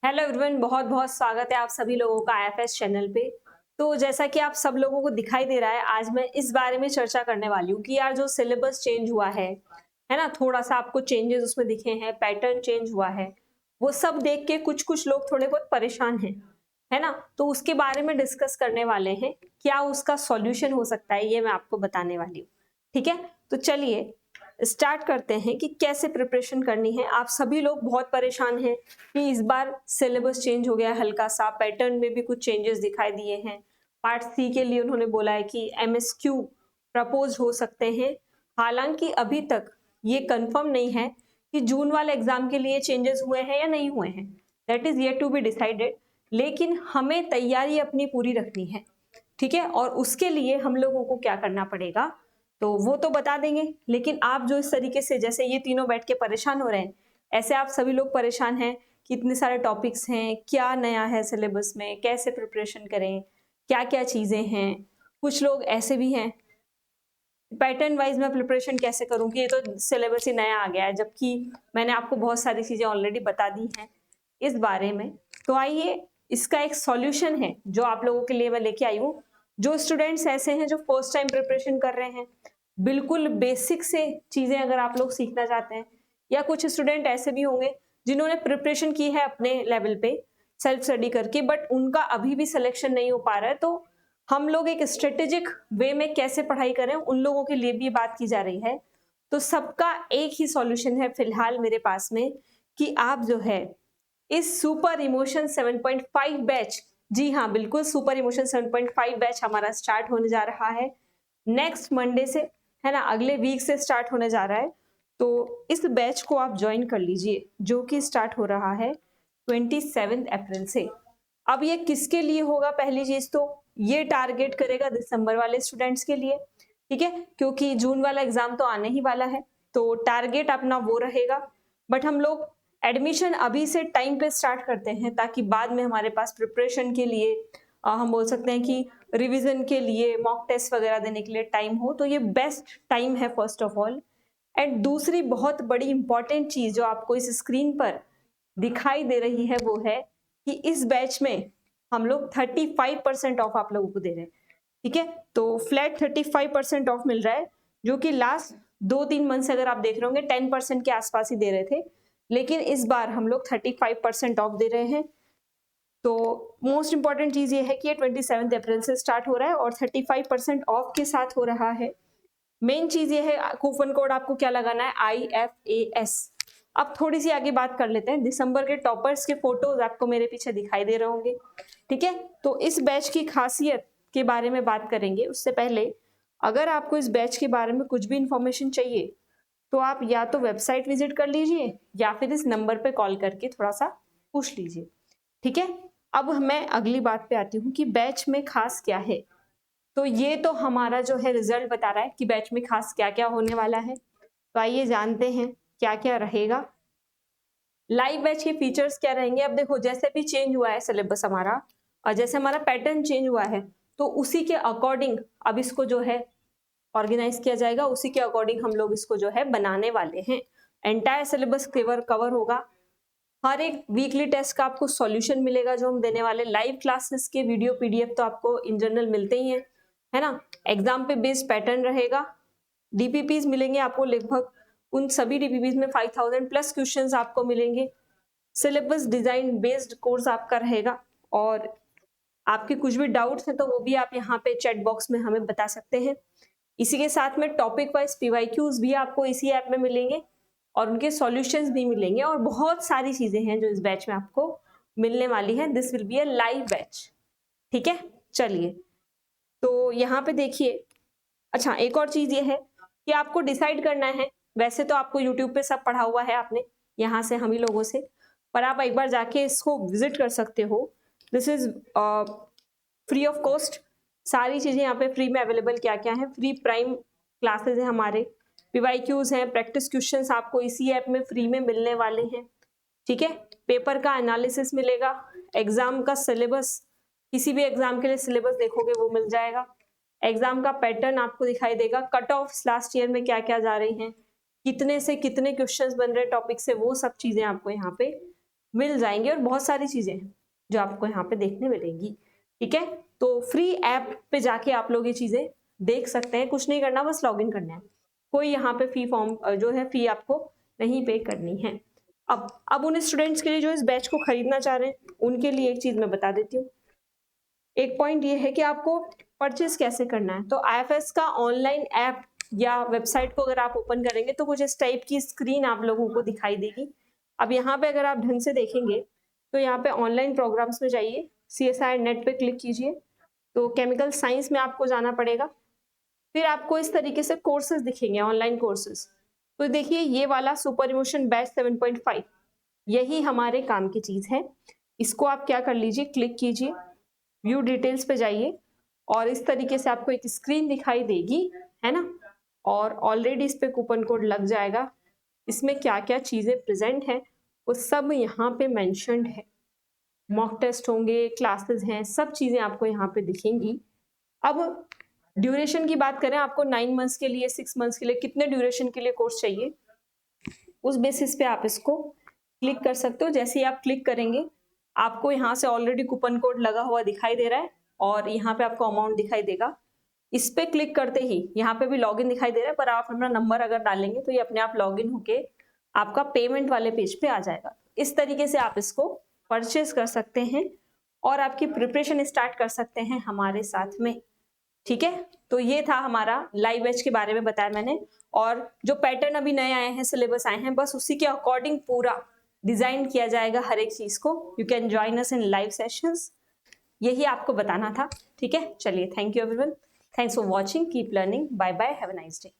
Hello everyone, बहुत बहुत स्वागत है आप सभी लोगों का आईएफएस चैनल पे। तो जैसा कि आप सब लोगों को दिखाई दे रहा है, आज मैं इस बारे में चर्चा करने वाली हूँ कि यार जो सिलेबस चेंज हुआ है ना, थोड़ा सा आपको चेंजेस उसमें दिखे हैं, पैटर्न चेंज हुआ है, वो सब देख के कुछ कुछ लोग थोड़े बहुत परेशान हैं, है ना। तो उसके बारे में डिस्कस करने वाले हैं, क्या उसका सॉल्यूशन हो सकता है, ये मैं आपको बताने वाली हूँ। ठीक है, तो चलिए स्टार्ट करते हैं कि कैसे प्रिपरेशन करनी है। आप सभी लोग बहुत परेशान हैं कि इस बार सिलेबस चेंज हो गया, हल्का सा पैटर्न में भी कुछ चेंजेस दिखाई दिए हैं। पार्ट सी के लिए उन्होंने बोला है कि एमएसक्यू प्रपोज हो सकते हैं। हालांकि अभी तक ये कंफर्म नहीं है कि जून वाले एग्जाम के लिए चेंजेस हुए हैं या नहीं हुए हैं, that is yet to be decided. लेकिन हमें तैयारी अपनी पूरी रखनी है, ठीक है। और उसके लिए हम लोगों को क्या करना पड़ेगा तो वो तो बता देंगे, लेकिन आप जो इस तरीके से जैसे ये तीनों बैठ के परेशान हो रहे हैं, ऐसे आप सभी लोग परेशान हैं कि इतने सारे टॉपिक्स हैं, क्या नया है सिलेबस में, कैसे प्रिपरेशन करें, क्या क्या चीजें हैं। कुछ लोग ऐसे भी हैं पैटर्न वाइज मैं प्रिपरेशन कैसे करूं कि ये तो सिलेबस ही नया आ गया है, जबकि मैंने आपको बहुत सारी चीजें ऑलरेडी बता दी हैं इस बारे में। तो आइए, इसका एक सॉल्यूशन है जो आप लोगों के लिए मैं लेके आई हूँ। जो स्टूडेंट्स ऐसे हैं जो फर्स्ट टाइम प्रिपरेशन कर रहे हैं, बिल्कुल बेसिक से चीजें अगर आप लोग सीखना चाहते हैं, या कुछ स्टूडेंट ऐसे भी होंगे जिन्होंने प्रिपरेशन की है अपने लेवल पे सेल्फ स्टडी करके, बट उनका अभी भी सिलेक्शन नहीं हो पा रहा है, तो हम लोग एक स्ट्रेटेजिक वे में कैसे पढ़ाई करें उन लोगों के लिए भी बात की जा रही है। तो सबका एक ही सॉल्यूशन है फिलहाल मेरे पास में कि आप जो है इस सुपर इमोशन 7.5 बैच, जी हाँ बिल्कुल सुपर इमोशन 7.5 बैच हमारा स्टार्ट होने जा रहा है नेक्स्ट मंडे से, है ना, अगले वीक से स्टार्ट होने जा रहा है। तो इस बैच को आप ज्वाइन कर लीजिए जो कि स्टार्ट हो रहा है 27 अप्रैल से। अब ये किसके लिए होगा, पहली चीज तो ये टारगेट करेगा दिसंबर वाले स्टूडेंट्स के लिए, ठीक है, क्योंकि जून वाला एग्जाम तो आने ही वाला है, तो टारगेट अपना वो रहेगा। बट हम लोग एडमिशन अभी से टाइम पे स्टार्ट करते हैं ताकि बाद में हमारे पास प्रिपरेशन के लिए हम बोल सकते हैं कि रिवीजन के लिए, मॉक टेस्ट वगैरह देने के लिए टाइम हो, तो ये बेस्ट टाइम है फर्स्ट ऑफ ऑल। एंड दूसरी बहुत बड़ी इंपॉर्टेंट चीज जो आपको इस स्क्रीन पर दिखाई दे रही है वो है कि इस बैच में हम लोग 35% ऑफ आप लोगों को दे रहे हैं, ठीक है। तो फ्लैट 35% ऑफ मिल रहा है, जो कि लास्ट 2-3 मंथ से अगर आप देख रहे होंगे 10% के आसपास ही दे रहे थे, लेकिन इस बार हम लोग 35% ऑफ दे रहे हैं। तो मोस्ट इंपॉर्टेंट चीज ये है कि ये 27 अप्रैल से स्टार्ट हो रहा है और 35% ऑफ के साथ हो रहा है। मेन चीज ये है कूपन कोड आपको क्या लगाना है, IFAS। अब थोड़ी सी आगे बात कर लेते हैं, दिसंबर के टॉपर्स के फोटोज आपको मेरे पीछे दिखाई दे रहे होंगे, ठीक है। तो इस बैच की खासियत के बारे में बात करेंगे उससे पहले, अगर आपको इस बैच के बारे में कुछ भी इंफॉर्मेशन चाहिए तो आप या तो वेबसाइट विजिट कर लीजिए या फिर इस नंबर पे कॉल करके थोड़ा सा पूछ लीजिए, ठीक है। अब मैं अगली बात पे आती हूँ कि बैच में खास क्या है। तो ये तो हमारा जो है रिजल्ट बता रहा है कि बैच में खास क्या क्या होने वाला है। तो आइए जानते हैं क्या क्या रहेगा। लाइव बैच के फीचर्स क्या रहेंगे। अब देखो, जैसे भी चेंज हुआ है सिलेबस हमारा और जैसे हमारा पैटर्न चेंज हुआ है, तो उसी के अकॉर्डिंग अब इसको जो है ऑर्गेनाइज किया जाएगा, उसी के अकॉर्डिंग हम लोग इसको जो है बनाने वाले हैं। एंटायर सिलेबस कवर होगा। हर एक वीकली टेस्ट का आपको सॉल्यूशन मिलेगा जो हम देने वाले। लाइव क्लासेस के वीडियो PDF तो आपको इन जनरल मिलते ही हैं, है ना। एग्जाम पे बेस्ड पैटर्न रहेगा। DPPs मिलेंगे आपको, लगभग उन सभी DPPs में 5000+ क्वेश्चंस आपको मिलेंगे। सिलेबस डिजाइन बेस्ड कोर्स आपका रहेगा, और आपके कुछ भी डाउट्स हैं तो वो भी आप यहाँ पे चैट बॉक्स में हमें बता सकते हैं। इसी के साथ में टॉपिक वाइज PYQs भी आपको इसी ऐप में मिलेंगे और उनके सॉल्यूशंस भी मिलेंगे, और बहुत सारी चीजें हैं जो इस बैच में आपको मिलने वाली है। This will be a live batch, ठीक है। चलिए, तो यहाँ पे देखिए, अच्छा एक और चीज ये है कि आपको डिसाइड करना है, वैसे तो आपको यूट्यूब पे सब पढ़ा हुआ है आपने यहाँ से हम ही लोगों से, पर आप एक बार जाके इसको विजिट कर सकते हो। This is free of cost. सारी चीजें यहाँ पे फ्री में अवेलेबल क्या क्या है, फ्री प्राइम क्लासेस है हमारे, PYQs हैं, प्रैक्टिस क्वेश्चंस आपको इसी ऐप में फ्री में मिलने वाले हैं, ठीक है। पेपर का एनालिसिस मिलेगा, एग्जाम का सिलेबस, किसी भी एग्जाम के लिए सिलेबस देखोगे वो मिल जाएगा। एग्जाम का पैटर्न आपको दिखाई देगा, कट ऑफ लास्ट ईयर में क्या क्या जा रही हैं, कितने से कितने क्वेश्चंस बन रहे टॉपिक से, वो सब चीजें आपको यहाँ पे मिल जाएंगे और बहुत सारी चीजें हैं जो आपको यहाँ पे देखने मिलेंगी। ठीक है, तो फ्री ऐप पे जाके आप लोग ये चीजें देख सकते हैं, कुछ नहीं करना, बस लॉगिन करना है। कोई यहाँ पे फी फॉर्म जो है फी आपको नहीं पे करनी है। अब उन स्टूडेंट्स के लिए जो इस बैच को खरीदना चाह रहे हैं उनके लिए एक चीज मैं बता देती हूँ। एक पॉइंट ये है कि आपको परचेस कैसे करना है। तो IFS का ऑनलाइन ऐप या वेबसाइट को अगर आप ओपन करेंगे तो कुछ इस टाइप की स्क्रीन आप लोगों को दिखाई देगी। अब यहाँ पे अगर आप ढंग से देखेंगे तो यहाँ पे ऑनलाइन प्रोग्राम्स में जाइए, CSIR नेट पे क्लिक कीजिए, तो केमिकल साइंस में आपको जाना पड़ेगा। फिर आपको इस तरीके से कोर्सेज दिखेंगे, ऑनलाइन कोर्सेज। तो देखिए ये वाला सुपर इमोशन बैच 7.5 यही हमारे काम की चीज है। इसको आप क्या कर लीजिए, क्लिक कीजिए, व्यू डिटेल्स पे जाइए और इस तरीके से आपको एक स्क्रीन दिखाई देगी, है ना, और ऑलरेडी इस पे कूपन कोड लग जाएगा। इसमें क्या क्या चीजें प्रेजेंट हैं वो सब यहाँ पे मेंशन्ड है। मॉक टेस्ट होंगे, क्लासेस हैं, सब चीजें आपको यहाँ पे दिखेंगी। अब ड्यूरेशन की बात करें, आपको 9 मंथ्स के लिए, 6 मंथ्स के लिए, कितने ड्यूरेशन के लिए कोर्स चाहिए, उस बेसिस पे आप इसको क्लिक कर सकते हो। जैसे ही आप क्लिक करेंगे आपको यहाँ से ऑलरेडी कूपन कोड लगा हुआ दिखाई दे रहा है और यहाँ पे आपको अमाउंट दिखाई देगा। इस पे क्लिक करते ही यहाँ पे भी लॉगिन दिखाई दे रहा है, पर आप अपना नंबर अगर डालेंगे तो ये अपने आप लॉगिन होके आपका पेमेंट वाले पेज पे आ जाएगा। इस तरीके से आप इसको परचेज कर सकते हैं और आपकी प्रिपरेशन स्टार्ट कर सकते हैं हमारे साथ में। ठीक है, तो ये था हमारा लाइव बैच के बारे में बताया मैंने, और जो पैटर्न अभी नए आए हैं, सिलेबस आए हैं, बस उसी के अकॉर्डिंग पूरा डिजाइन किया जाएगा हर एक चीज को। You can join us in live sessions, यही आपको बताना था। ठीक है, चलिए, thank you everyone, thanks for watching, keep learning, bye bye, have a nice day.